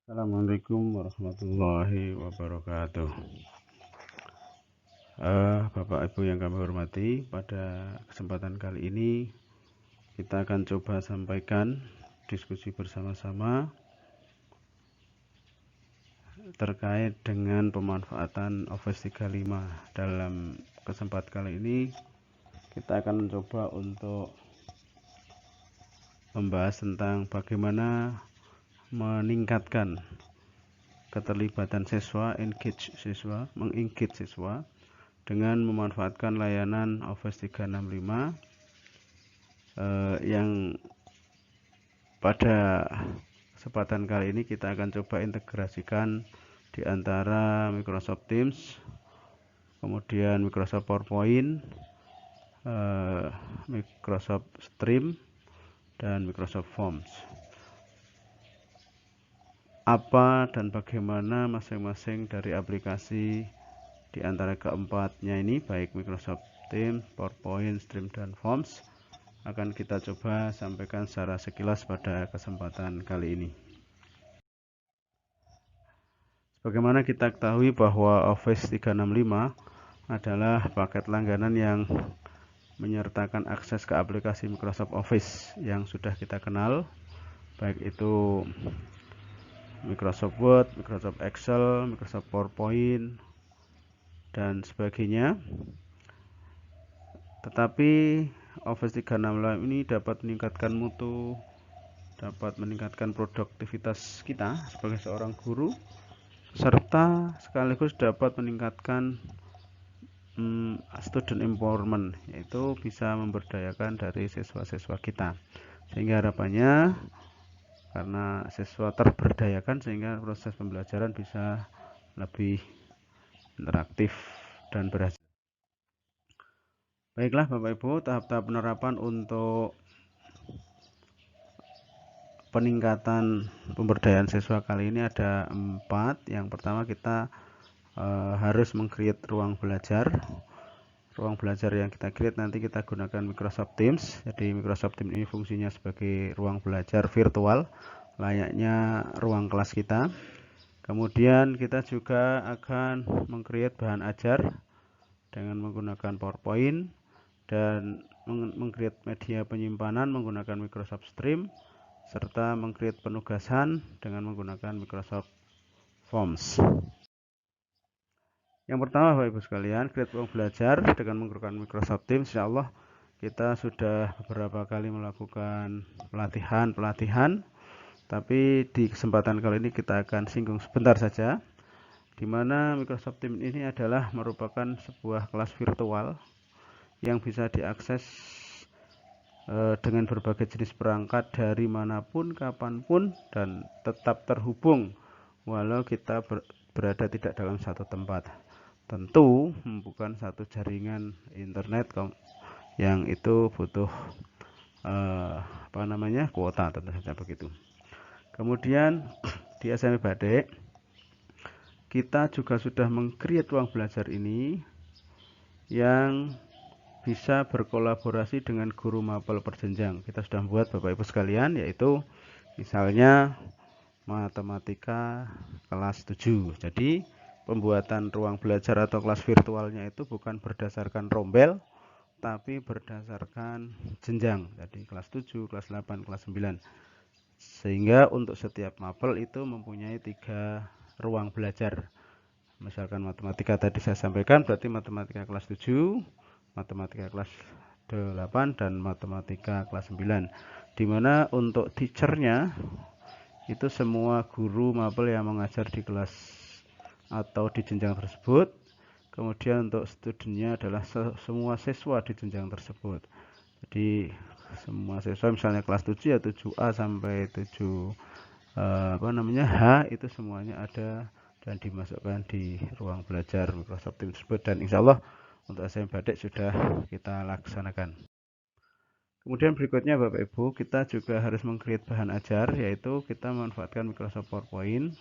Assalamualaikum warahmatullahi wabarakatuh. Bapak Ibu yang kami hormati, pada kesempatan kali ini kita akan coba sampaikan diskusi bersama-sama terkait dengan pemanfaatan Office 365. Dalam kesempatan kali ini kita akan mencoba untuk membahas tentang bagaimana meningkatkan keterlibatan siswa, mengengage siswa dengan memanfaatkan layanan Office 365 yang pada kesempatan kali ini kita akan coba integrasikan di antara Microsoft Teams, kemudian Microsoft PowerPoint, Microsoft Stream, dan Microsoft Forms. Apa dan bagaimana masing-masing dari aplikasi di antara keempatnya ini, baik Microsoft Teams, PowerPoint, Stream, dan Forms, akan kita coba sampaikan secara sekilas pada kesempatan kali ini. Sebagaimana kita ketahui bahwa Office 365 adalah paket langganan yang menyertakan akses ke aplikasi Microsoft Office yang sudah kita kenal, baik itu Microsoft Word, Microsoft Excel, Microsoft PowerPoint, dan sebagainya. Tetapi Office 365 ini dapat meningkatkan mutu, dapat meningkatkan produktivitas kita sebagai seorang guru, serta sekaligus dapat meningkatkan student empowerment, yaitu bisa memberdayakan dari siswa-siswa kita, sehingga harapannya karena siswa terberdayakan sehingga proses pembelajaran bisa lebih interaktif dan berhasil. Baiklah Bapak Ibu, tahap-tahap penerapan untuk peningkatan pemberdayaan siswa kali ini ada 4. Yang pertama, kita harus meng-create ruang belajar. Ruang belajar yang kita create nanti kita gunakan Microsoft Teams. Jadi Microsoft Teams ini fungsinya sebagai ruang belajar virtual, layaknya ruang kelas kita. Kemudian kita juga akan meng-create bahan ajar dengan menggunakan PowerPoint dan meng-create media penyimpanan menggunakan Microsoft Stream, serta meng-create penugasan dengan menggunakan Microsoft Forms. Yang pertama, Bapak Ibu sekalian, create ruang belajar dengan menggunakan Microsoft Teams. Insya Allah kita sudah beberapa kali melakukan pelatihan, tapi di kesempatan kali ini kita akan singgung sebentar saja, di mana Microsoft Teams ini adalah merupakan sebuah kelas virtual yang bisa diakses dengan berbagai jenis perangkat dari manapun, kapanpun, dan tetap terhubung walau kita berada tidak dalam satu tempat. Tentu bukan satu jaringan internet yang itu butuh kuota, tentu saja begitu. Kemudian di SMP Badek kita juga sudah meng-create ruang belajar ini yang bisa berkolaborasi dengan guru mapel berjenjang. Kita sudah membuat Bapak Ibu sekalian, yaitu misalnya matematika kelas 7. Jadi pembuatan ruang belajar atau kelas virtualnya itu bukan berdasarkan rombel, tapi berdasarkan jenjang. Jadi kelas 7, kelas 8, kelas 9. Sehingga untuk setiap mapel itu mempunyai 3 ruang belajar. Misalkan matematika tadi saya sampaikan, berarti matematika kelas 7, matematika kelas 8, dan matematika kelas 9. Dimana untuk teachernya itu semua guru mapel yang mengajar di kelas atau di jenjang tersebut. Kemudian untuk studentnya adalah semua siswa di jenjang tersebut. Jadi semua siswa misalnya kelas 7 ya 7A sampai 7 H itu semuanya ada dan dimasukkan di ruang belajar Microsoft Teams tersebut, dan insya Allah untuk SMP Badek sudah kita laksanakan. Kemudian berikutnya Bapak Ibu, kita juga harus meng-create bahan ajar, yaitu kita memanfaatkan Microsoft PowerPoint.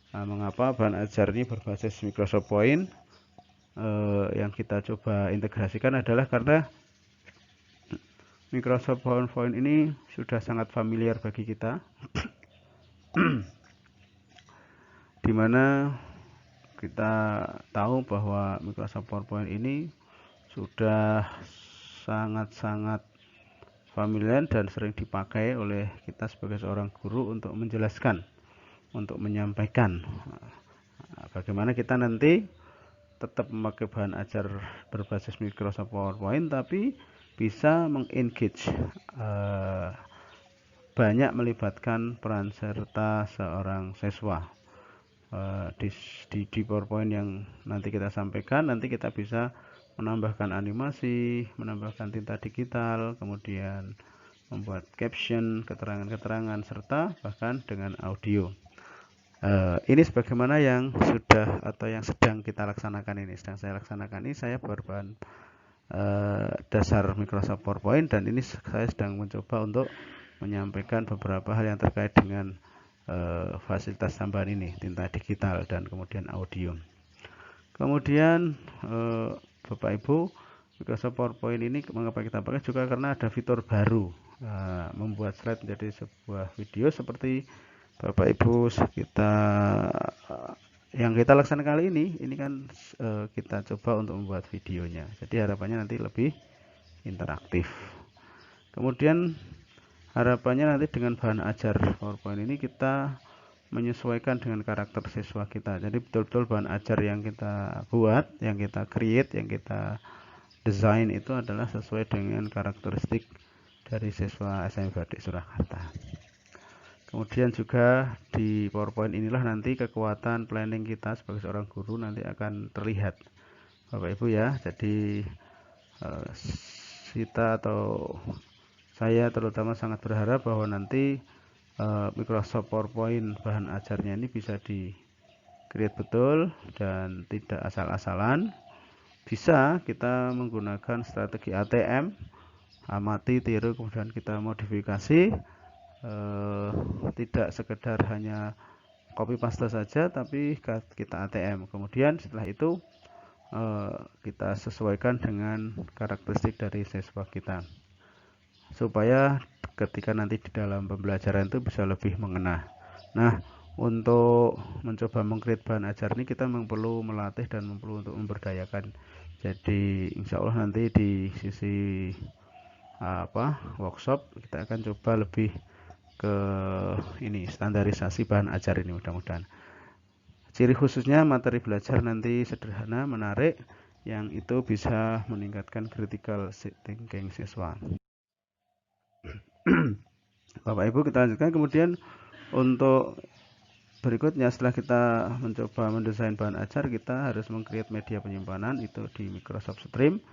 Nah, mengapa bahan ajar ini berbasis Microsoft Point? Yang kita coba integrasikan adalah karena Microsoft PowerPoint ini sudah sangat familiar bagi kita. di mana kita tahu bahwa Microsoft PowerPoint ini sudah sangat-sangat familiar dan sering dipakai oleh kita sebagai seorang guru untuk menjelaskan, untuk menyampaikan bagaimana kita nanti tetap memakai bahan ajar berbasis Microsoft PowerPoint tapi bisa mengengage banyak melibatkan peran serta seorang siswa. Di PowerPoint yang nanti kita sampaikan, nanti kita bisa menambahkan animasi, menambahkan tinta digital, kemudian membuat caption, keterangan-keterangan, serta bahkan dengan audio. Ini sebagaimana yang sudah atau yang sedang kita laksanakan ini, sedang saya laksanakan ini, saya berbahan dasar Microsoft PowerPoint, dan ini saya sedang mencoba untuk menyampaikan beberapa hal yang terkait dengan fasilitas tambahan ini, tinta digital dan kemudian audio. Kemudian Bapak Ibu, Microsoft PowerPoint ini mengapa kita pakai juga karena ada fitur baru, membuat slide menjadi sebuah video seperti Bapak Ibu yang kita laksanakan kali ini kan kita coba untuk membuat videonya. Jadi harapannya nanti lebih interaktif. Kemudian harapannya nanti dengan bahan ajar PowerPoint ini kita menyesuaikan dengan karakter siswa kita. Jadi betul-betul bahan ajar yang kita buat, yang kita create, yang kita desain itu adalah sesuai dengan karakteristik dari siswa SMA Badik Surakarta. Kemudian juga di PowerPoint inilah nanti kekuatan planning kita sebagai seorang guru nanti akan terlihat, Bapak Ibu ya. Jadi kita atau saya terutama sangat berharap bahwa nanti Microsoft PowerPoint bahan ajarnya ini bisa di create betul dan tidak asal-asalan. Bisa kita menggunakan strategi ATM, amati, tiru, kemudian kita modifikasi, tidak sekedar hanya copy paste saja, tapi kita ATM. Kemudian setelah itu kita sesuaikan dengan karakteristik dari siswa kita, supaya ketika nanti di dalam pembelajaran itu bisa lebih mengena. Nah, untuk mencoba mengcreate bahan ajar ini kita memang perlu melatih dan perlu untuk memberdayakan. Jadi insya Allah nanti di sisi workshop kita akan coba lebih ke ini standarisasi bahan ajar ini, mudah-mudahan. Ciri khususnya materi belajar nanti sederhana, menarik, yang itu bisa meningkatkan critical thinking siswa. Bapak Ibu, kita lanjutkan. Kemudian untuk berikutnya, setelah kita mencoba mendesain bahan ajar, kita harus meng-create media penyimpanan itu di Microsoft Stream.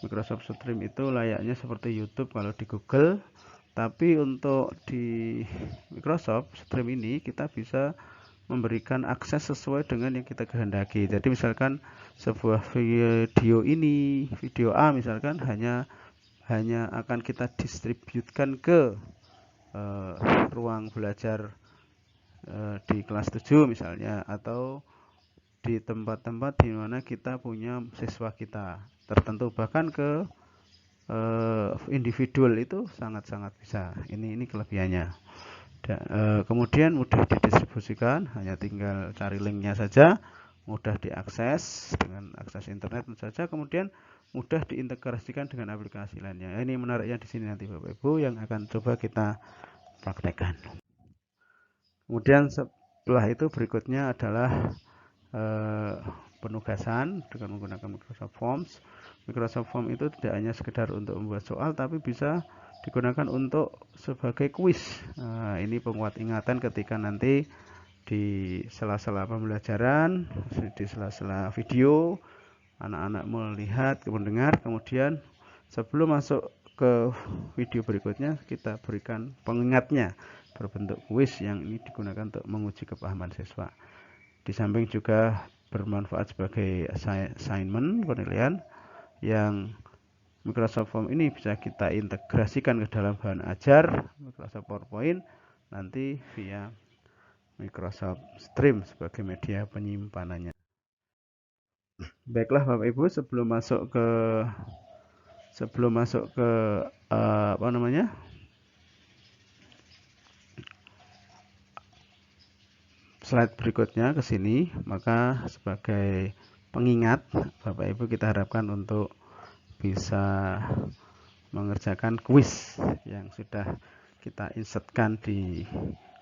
Microsoft Stream itu layaknya seperti YouTube kalau di Google, tapi untuk di Microsoft Stream ini kita bisa memberikan akses sesuai dengan yang kita kehendaki. Jadi misalkan sebuah video ini, video A misalkan hanya akan kita distributkan ke ruang belajar di kelas 7 misalnya, atau di tempat-tempat di mana kita punya siswa kita tertentu, bahkan ke individual itu sangat-sangat bisa. Ini kelebihannya. Kemudian mudah didistribusikan, hanya tinggal cari linknya saja, mudah diakses dengan akses internet saja, kemudian mudah diintegrasikan dengan aplikasi lainnya. Ini menariknya di sini nanti Bapak Ibu yang akan coba kita praktekkan. Kemudian setelah itu berikutnya adalah penugasan dengan menggunakan Microsoft Forms. Microsoft Forms itu tidak hanya sekedar untuk membuat soal, tapi bisa digunakan untuk sebagai kuis. Ini penguat ingatan ketika nanti di sela-sela pembelajaran, di sela-sela video, anak-anak melihat, mendengar, kemudian sebelum masuk ke video berikutnya kita berikan pengingatnya berbentuk kuis yang ini digunakan untuk menguji kepahaman siswa. Di samping juga bermanfaat sebagai assignment, penilaian, yang Microsoft Form ini bisa kita integrasikan ke dalam bahan ajar Microsoft PowerPoint nanti via Microsoft Stream sebagai media penyimpanannya. Baiklah Bapak Ibu, sebelum masuk ke slide berikutnya ke sini, maka sebagai pengingat Bapak Ibu kita harapkan untuk bisa mengerjakan kuis yang sudah kita insertkan di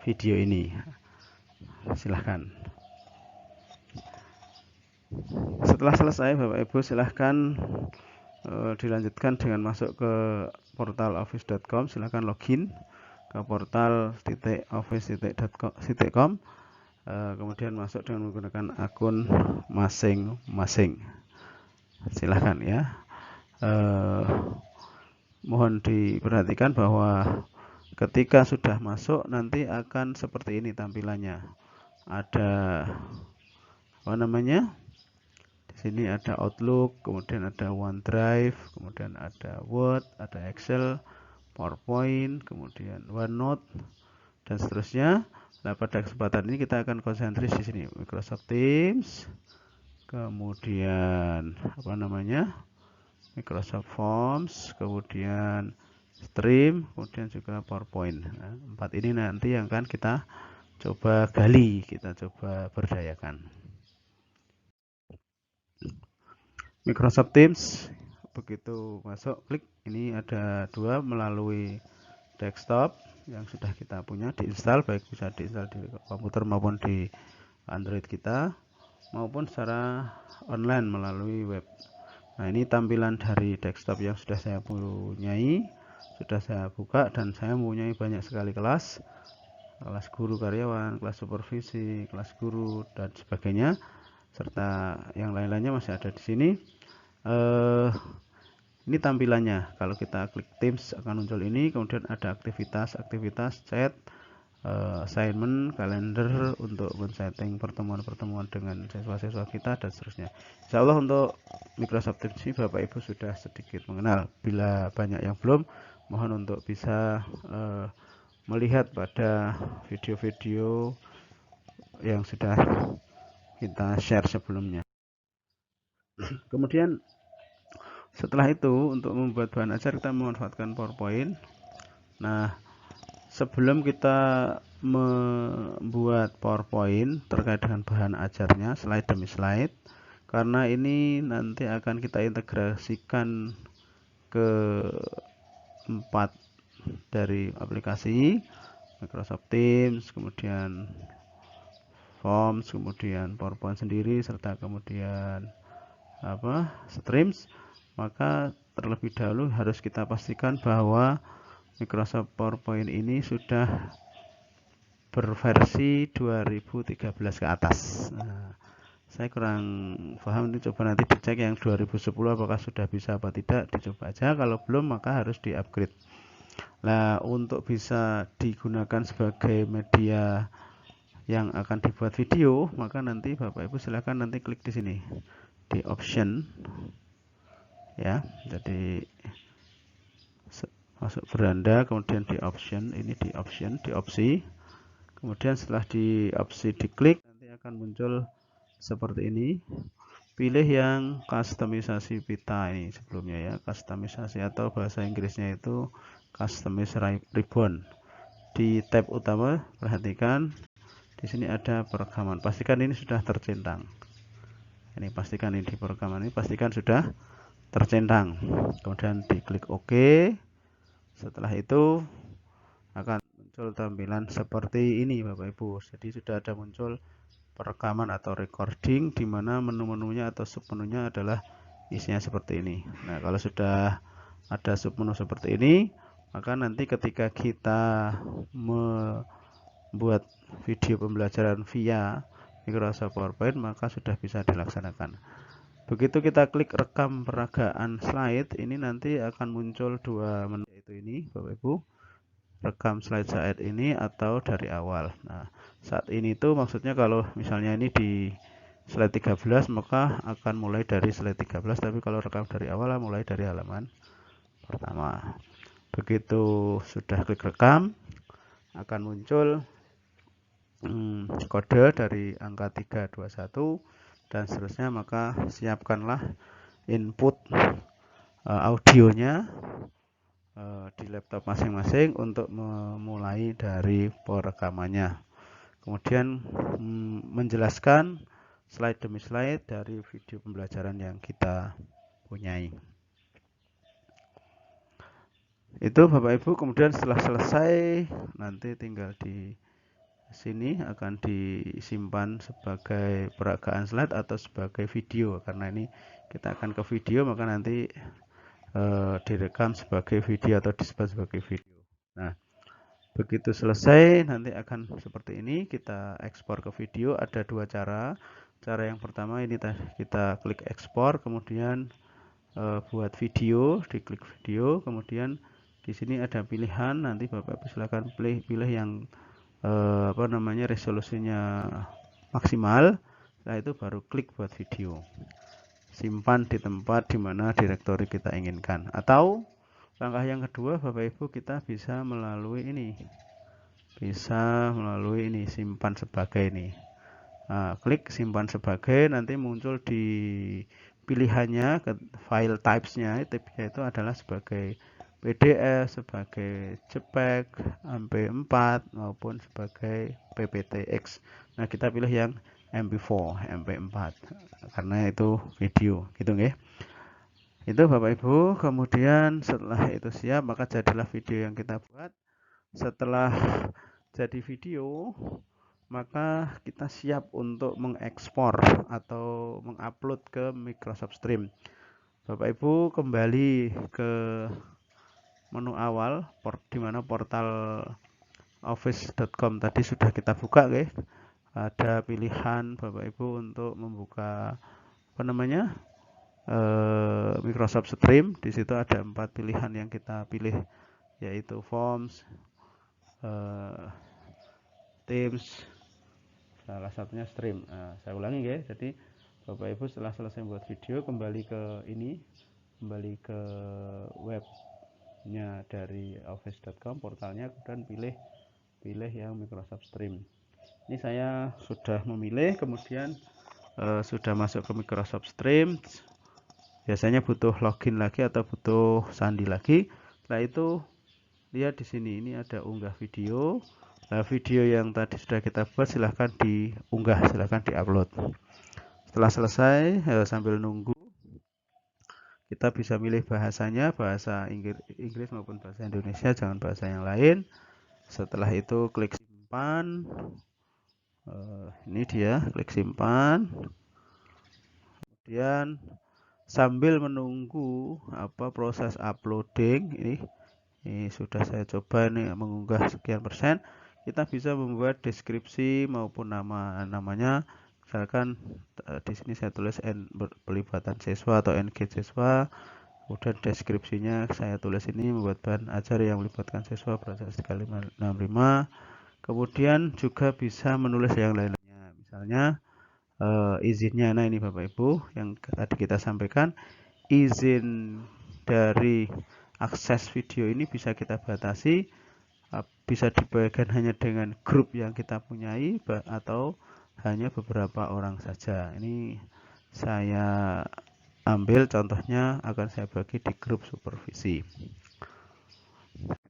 video ini. Silahkan. Setelah selesai Bapak Ibu silahkan dilanjutkan dengan masuk ke portal office.com. Silahkan login ke portal.office.com, kemudian masuk dengan menggunakan akun masing-masing. Silahkan ya. Mohon diperhatikan bahwa ketika sudah masuk nanti akan seperti ini tampilannya. Ada apa namanya? Di sini ada Outlook, kemudian ada OneDrive, kemudian ada Word, ada Excel, PowerPoint, kemudian OneNote dan seterusnya. Nah, pada kesempatan ini kita akan konsentris di sini Microsoft Teams, kemudian apa namanya? Microsoft Forms, kemudian Stream, kemudian juga PowerPoint. Nah, 4 ini nanti yang akan kita coba gali, kita coba berdayakan. Microsoft Teams, begitu masuk klik, ini ada 2 melalui desktop yang sudah kita punya diinstal, baik bisa diinstal di komputer maupun di Android kita, maupun secara online melalui web. Nah, ini tampilan dari desktop yang sudah saya punyai, sudah saya buka, dan saya mempunyai banyak sekali kelas guru karyawan, kelas supervisi, kelas guru, dan sebagainya, serta yang lain-lainnya masih ada di sini. Ini tampilannya. Kalau kita klik Teams akan muncul ini, kemudian ada aktivitas, chat, assignment, kalender untuk men-setting pertemuan-pertemuan dengan siswa-siswa kita dan seterusnya. Insya Allah untuk Microsoft Teams ini Bapak Ibu sudah sedikit mengenal. Bila banyak yang belum, mohon untuk bisa melihat pada video-video yang sudah kita share sebelumnya. Kemudian setelah itu untuk membuat bahan ajar kita memanfaatkan PowerPoint. Nah, sebelum kita membuat PowerPoint terkait dengan bahan ajarnya slide demi slide, karena ini nanti akan kita integrasikan ke 4 dari aplikasi Microsoft Teams, kemudian Forms, kemudian PowerPoint sendiri, serta kemudian Streams, maka terlebih dahulu harus kita pastikan bahwa Microsoft PowerPoint ini sudah berversi 2013 ke atas. Nah, saya kurang paham, ini coba nanti dicek yang 2010 apakah sudah bisa apa tidak, dicoba aja. Kalau belum maka harus di-upgrade. Nah, untuk bisa digunakan sebagai media yang akan dibuat video, maka nanti Bapak Ibu silakan nanti klik di sini di option ya. Jadi masuk beranda, kemudian di option, ini di option, di opsi. Kemudian setelah di opsi diklik nanti akan muncul seperti ini. Pilih yang customisasi pita ini sebelumnya ya, customisasi atau bahasa Inggrisnya itu customize ribbon. Di tab utama perhatikan di sini ada perekaman. Pastikan ini sudah tercentang. Ini pastikan ini di perekaman ini pastikan sudah tercentang. Kemudian diklik OK. Setelah itu akan muncul tampilan seperti ini Bapak Ibu. Jadi sudah ada muncul perekaman atau recording di mana menu-menunya atau submenunya adalah isinya seperti ini. Nah, kalau sudah ada submenu seperti ini, maka nanti ketika kita membuat video pembelajaran via Microsoft PowerPoint maka sudah bisa dilaksanakan. Begitu kita klik rekam peragaan slide, ini nanti akan muncul 2 menu, yaitu ini Bapak Ibu, rekam slide saat ini atau dari awal. Nah, saat ini itu maksudnya kalau misalnya ini di slide 13 maka akan mulai dari slide 13, tapi kalau rekam dari awal mulai dari halaman pertama. Begitu sudah klik rekam akan muncul kode dari angka 321 dan seterusnya, maka siapkanlah input audionya di laptop masing-masing untuk memulai dari perekamannya. kemudian menjelaskan slide demi slide dari video pembelajaran yang kita punyai. Itu Bapak Ibu, kemudian setelah selesai nanti tinggal di sini akan disimpan sebagai peragaan slide atau sebagai video, karena ini kita akan ke video maka nanti direkam sebagai video atau disimpan sebagai video. Nah, begitu selesai nanti akan seperti ini, kita ekspor ke video. Ada dua cara. Cara yang pertama ini kita klik ekspor, kemudian buat video, diklik video, kemudian di sini ada pilihan, nanti Bapak Ibu silakan pilih yang resolusinya maksimal. Setelah itu baru klik buat video, simpan di tempat dimana direktori kita inginkan. Atau langkah yang kedua Bapak Ibu, kita bisa melalui ini, simpan sebagai ini. Nah, klik simpan sebagai, nanti muncul di pilihannya ke file types-nya, type-nya itu adalah sebagai PDF, sebagai JPEG, MP4 maupun sebagai PPTX. Nah, kita pilih yang MP4, MP4 karena itu video, gitu nggih. Itu Bapak Ibu, kemudian setelah itu siap maka jadilah video yang kita buat. Setelah jadi video, maka kita siap untuk mengekspor atau mengupload ke Microsoft Stream. Bapak Ibu kembali ke menu awal di mana portal office.com tadi sudah kita buka, guys. Ada pilihan Bapak Ibu untuk membuka Microsoft Stream. Di situ ada 4 pilihan yang kita pilih, yaitu Forms, Teams, salah satunya Stream. Nah, saya ulangi guys. Jadi Bapak Ibu setelah selesai buat video, kembali ke webnya dari office.com, portalnya, kemudian pilih yang Microsoft Stream. Ini saya sudah memilih, kemudian sudah masuk ke Microsoft Stream. Biasanya butuh login lagi atau butuh sandi lagi. Setelah itu lihat di sini, ini ada unggah video. Nah, video yang tadi sudah kita buat silahkan diunggah, silahkan diupload. Setelah selesai, sambil nunggu, kita bisa milih bahasanya, bahasa Inggris maupun bahasa Indonesia, jangan bahasa yang lain. Setelah itu klik simpan. Ini dia, klik simpan. Kemudian sambil menunggu proses uploading, ini sudah saya coba nih mengunggah sekian persen. Kita bisa membuat deskripsi maupun namanya. Misalkan di sini saya tulis pelibatan siswa atau engage siswa. Kemudian deskripsinya saya tulis ini membuat bahan ajar yang melibatkan siswa proses 365. Kemudian juga bisa menulis yang lainnya. Misalnya izinnya. Nah, ini Bapak Ibu yang tadi kita sampaikan, izin dari akses video ini bisa kita batasi, bisa dibagikan hanya dengan grup yang kita punyai atau hanya beberapa orang saja. Ini saya ambil contohnya, akan saya bagi di grup supervisi.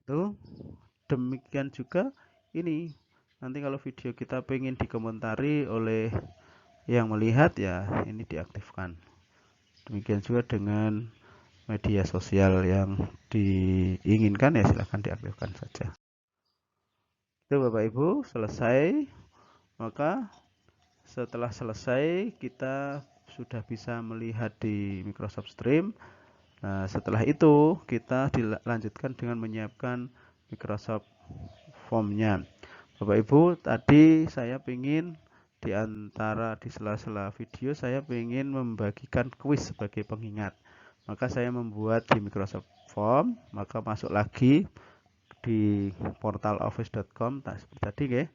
Itu demikian juga ini, nanti kalau video kita pengen dikomentari oleh yang melihat, ya ini diaktifkan. Demikian juga dengan media sosial yang diinginkan, ya silahkan diaktifkan saja. Itu Bapak Ibu selesai. Maka setelah selesai kita sudah bisa melihat di Microsoft Stream. Nah, setelah itu kita dilanjutkan dengan menyiapkan Microsoft Form-nya. Bapak Ibu, tadi saya ingin di sela-sela video saya ingin membagikan kuis sebagai pengingat. Maka saya membuat di Microsoft Form, maka masuk lagi di portal office.com seperti tadi, guys.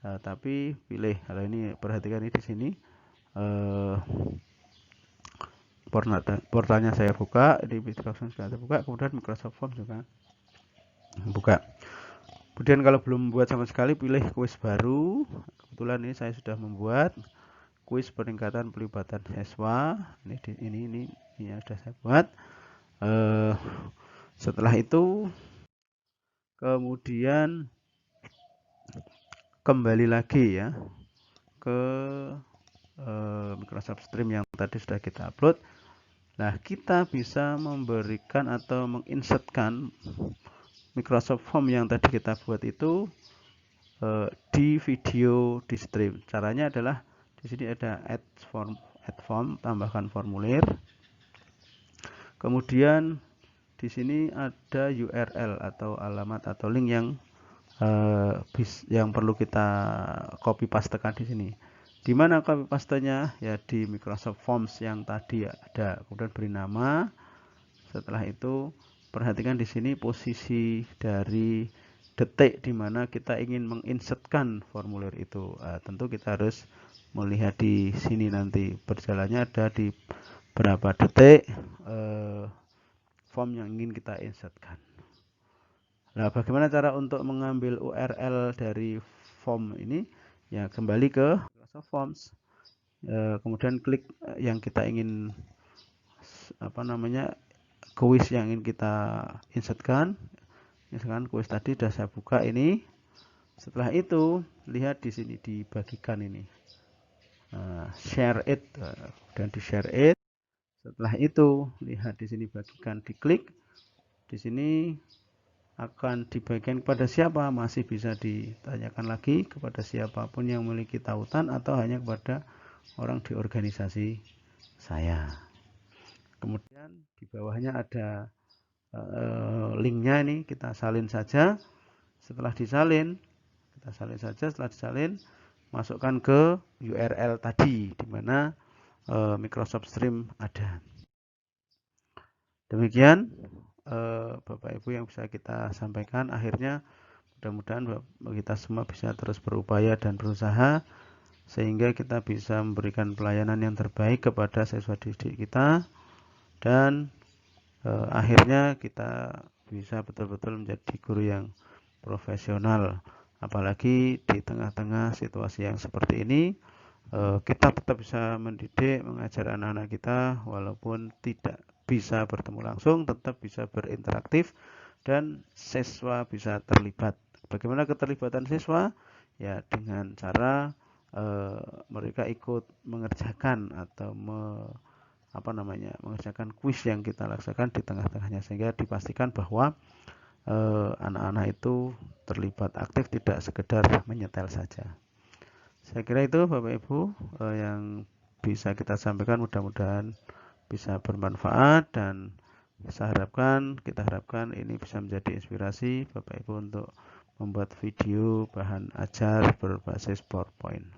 Tapi pilih, kalau ini perhatikan ini di sini portalnya saya buka, di Microsoft sudah terbuka, kemudian Microsoft Form juga buka. Kemudian kalau belum membuat sama sekali, pilih kuis baru. Kebetulan ini saya sudah membuat kuis peningkatan pelibatan siswa. Ini yang sudah saya buat. Setelah itu kemudian kembali lagi ya ke Microsoft Stream yang tadi sudah kita upload. Nah, kita bisa memberikan atau menginsertkan Microsoft Form yang tadi kita buat itu di video di stream. Caranya adalah di sini ada add form, tambahkan formulir. Kemudian di sini ada URL atau alamat atau link yang perlu kita copy pastekan di sini. Di mana copy pastenya? Ya di Microsoft Forms yang tadi ada. Kemudian beri nama. Setelah itu perhatikan di sini posisi dari detik di mana kita ingin menginsertkan formulir itu. Tentu kita harus melihat di sini nanti berjalannya ada di berapa detik form yang ingin kita insertkan. Nah, bagaimana cara untuk mengambil URL dari form ini? Ya, kembali ke Microsoft Forms. Kemudian klik yang kita ingin kuis yang ingin kita insertkan. Misalkan kuis tadi sudah saya buka ini. Setelah itu, lihat di sini dibagikan ini. Share it dan di share it. Setelah itu, lihat di sini bagikan, diklik. Di sini akan dibagikan kepada siapa, masih bisa ditanyakan lagi kepada siapapun yang memiliki tautan atau hanya kepada orang di organisasi saya. Kemudian di bawahnya ada linknya, ini kita salin saja. Setelah disalin, kita salin saja. Setelah disalin, masukkan ke URL tadi di mana Microsoft Stream ada. Demikian Bapak Ibu yang bisa kita sampaikan. Akhirnya mudah-mudahan kita semua bisa terus berupaya dan berusaha sehingga kita bisa memberikan pelayanan yang terbaik kepada siswa didik kita dan akhirnya kita bisa betul-betul menjadi guru yang profesional. Apalagi di tengah-tengah situasi yang seperti ini, kita tetap bisa mendidik, mengajar anak-anak kita walaupun tidak bisa bertemu langsung, tetap bisa berinteraktif dan siswa bisa terlibat. Bagaimana keterlibatan siswa? Ya dengan cara mereka ikut mengerjakan atau mengerjakan kuis yang kita laksanakan di tengah-tengahnya sehingga dipastikan bahwa anak-anak itu terlibat aktif, tidak sekedar menyetel saja. Saya kira itu Bapak Ibu yang bisa kita sampaikan, mudah-mudahan bisa bermanfaat dan kita harapkan ini bisa menjadi inspirasi Bapak Ibu untuk membuat video bahan ajar berbasis PowerPoint.